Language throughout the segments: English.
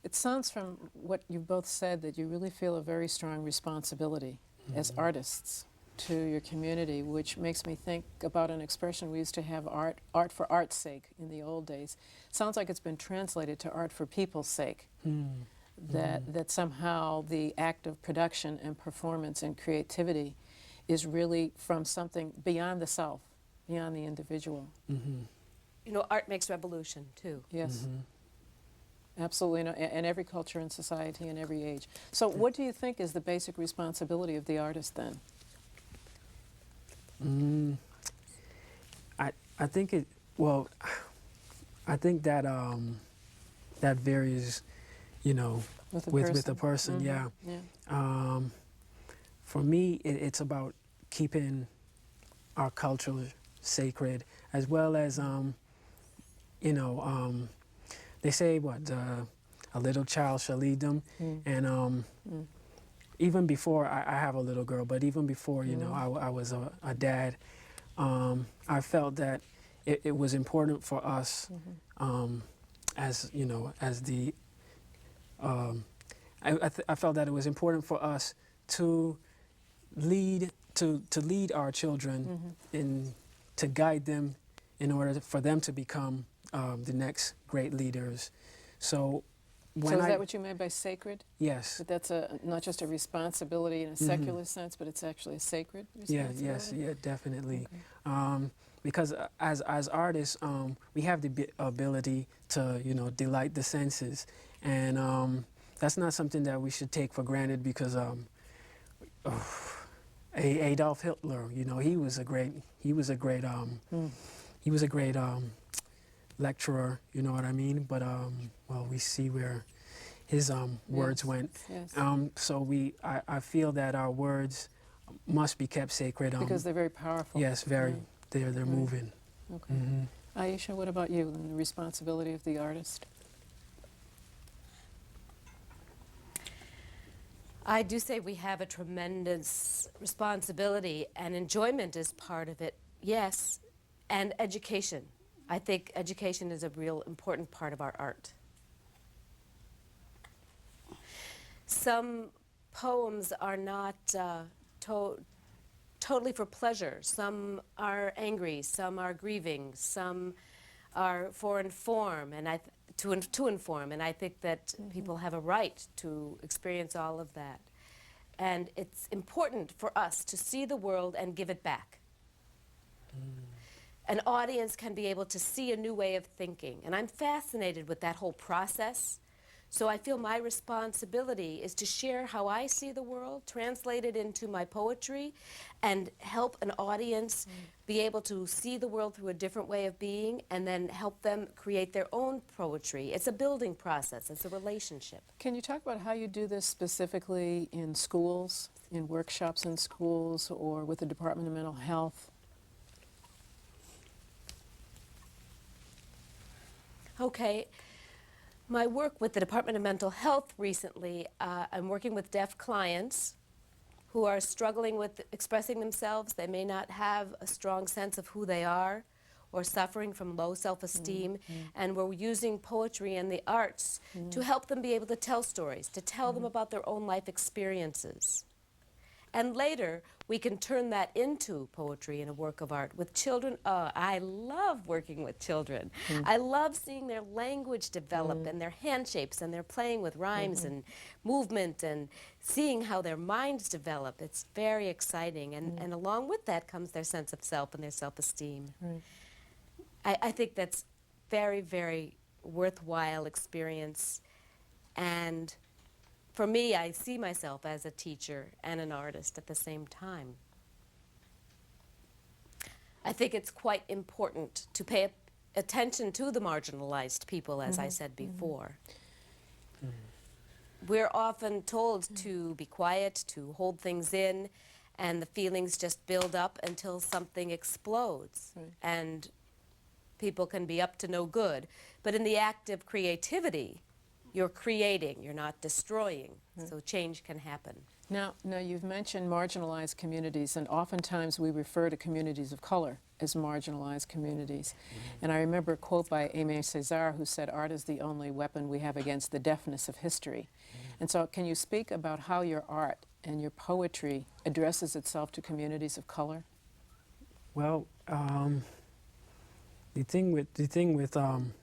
It sounds from what you both said that you really feel a very strong responsibility as artists to your community, which makes me think about an expression we used to have, art for art's sake, in the old days. Sounds like it's been translated to art for people's sake. That somehow the act of production and performance and creativity is really from something beyond the self, beyond the individual. You know, art makes revolution, too. Yes. Absolutely, in every culture and society and every age. So what do you think is the basic responsibility of the artist then? I think it, well, I think that that varies, you know, with the person, yeah. For me, it's about keeping our culture sacred, as well as, you know, they say what, a little child shall lead them, and even before, I have a little girl, but even before, you know, I was a dad, I felt that it was important for us, as, you know, as the, I felt that it was important for us to lead our children to guide them in order for them to become the next great leaders. So when So is that what you meant by sacred? Yes. That that's not just a responsibility in a secular sense, but it's actually a sacred responsibility? Yeah, definitely. Because as artists, we have the ability to, you know, delight the senses, and that's not something that we should take for granted, because Adolf Hitler, you know, he was a great lecturer, you know what I mean? But well, we see where his words went. Yes. So I feel that our words must be kept sacred. Because they're very powerful. Yes, very. They're moving. Okay. Ayisha, what about you and the responsibility of the artist? I do say we have a tremendous responsibility, and enjoyment is part of it, yes, and education. I think education is a real important part of our art. Some poems are not totally for pleasure. Some are angry, some are grieving, some are for inform, and to inform, and I think that people have a right to experience all of that. And it's important for us to see the world and give it back. An audience can be able to see a new way of thinking, and I'm fascinated with that whole process. So I feel my responsibility is to share how I see the world, translate it into my poetry, and help an audience be able to see the world through a different way of being, and then help them create their own poetry. It's a building process. It's a relationship. Can you talk about how you do this specifically in schools, in workshops in schools, or with the Department of Mental Health? Okay. My work with the Department of Mental Health recently, I'm working with deaf clients who are struggling with expressing themselves. They may not have a strong sense of who they are, or suffering from low self-esteem, and we're using poetry and the arts to help them be able to tell stories, to tell them about their own life experiences. And later, we can turn that into poetry and a work of art with children. I love working with children. I love seeing their language develop and their hand shapes, and they're playing with rhymes and movement, and seeing how their minds develop. It's very exciting. And along with that comes their sense of self and their self-esteem. I think that's very, very worthwhile experience. And for me, I see myself as a teacher and an artist at the same time. I think it's quite important to pay attention to the marginalized people, as I said before. We're often told to be quiet, to hold things in, and the feelings just build up until something explodes. And people can be up to no good. But in the act of creativity, you're creating, you're not destroying. So change can happen. Now, you've mentioned marginalized communities, and oftentimes we refer to communities of color as marginalized communities. And I remember a quote by Aimé Césaire, who said, "Art is the only weapon we have against the deafness of history." And so can you speak about how your art and your poetry addresses itself to communities of color? Well, the thing with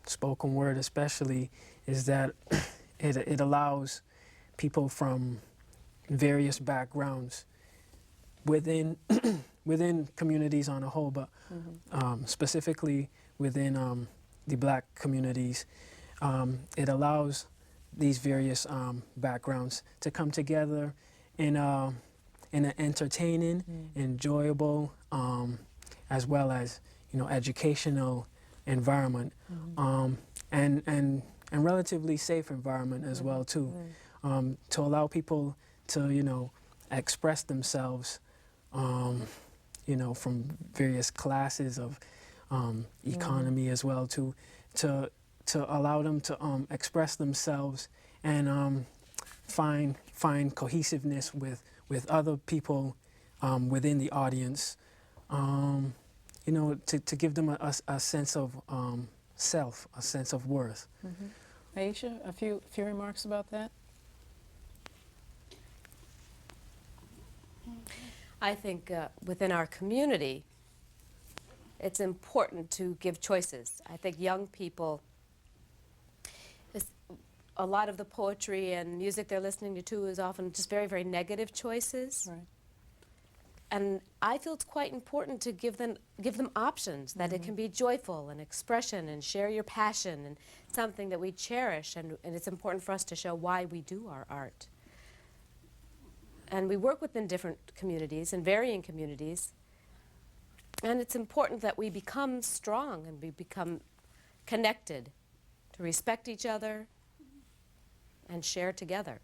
spoken word especially is that it allows people from various backgrounds within within communities on a whole, but specifically within the Black communities, it allows these various backgrounds to come together in an entertaining, enjoyable, as well as educational environment, and relatively safe environment as well too, to allow people to express themselves, from various classes of economy as well to allow them to express themselves and find cohesiveness with other people within the audience, to give them a sense of self, a sense of worth. Ayisha, a few remarks about that? I think within our community, it's important to give choices. I think young people, a lot of the poetry and music they're listening to is often just very, very negative choices. Right. And I feel it's quite important to give them options, that it can be joyful and expression and share your passion and something that we cherish, and it's important for us to show why we do our art. And we work within different communities and varying communities, and it's important that we become strong and we become connected to respect each other and share together.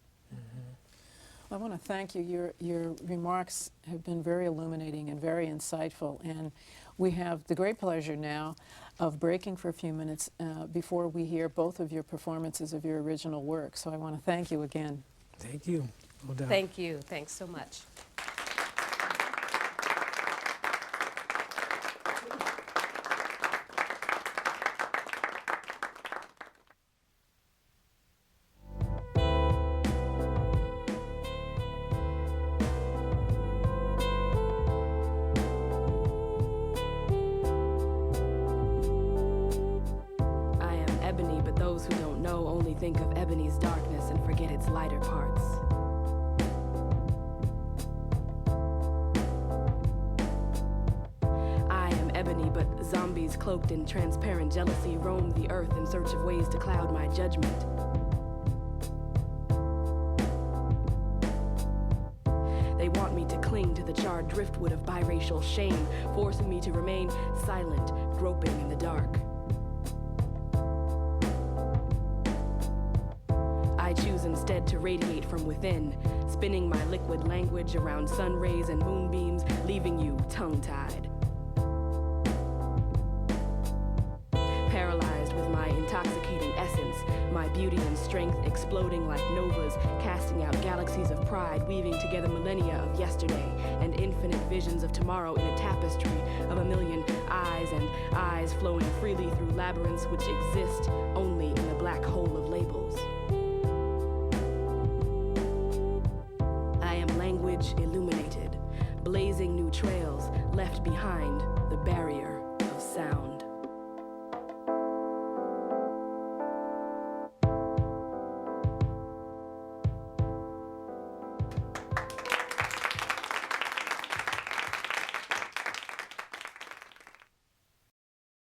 I want to thank you. Your remarks have been very illuminating and very insightful, and we have the great pleasure now of breaking for a few minutes before we hear both of your performances of your original work. So I want to thank you again. Thank you. No doubt. Thank you. Thanks so much. I am ebony, but those who don't know only think of ebony's darkness and forget its lighter parts. I am ebony, but zombies cloaked in transparent jealousy roam the earth in search of ways to cloud my judgment. They want me to cling to the charred driftwood of biracial shame, forcing me to remain silent, groping in the dark. I choose instead to radiate from within, spinning my liquid language around sun rays and moonbeams, leaving you tongue-tied. Paralyzed with my intoxicating essence, my beauty and strength exploding like novas, casting out galaxies of pride, weaving together millennia of yesterday and infinite visions of tomorrow in a tapestry of a million eyes and eyes flowing freely through labyrinths which exist only in the black hole of labor.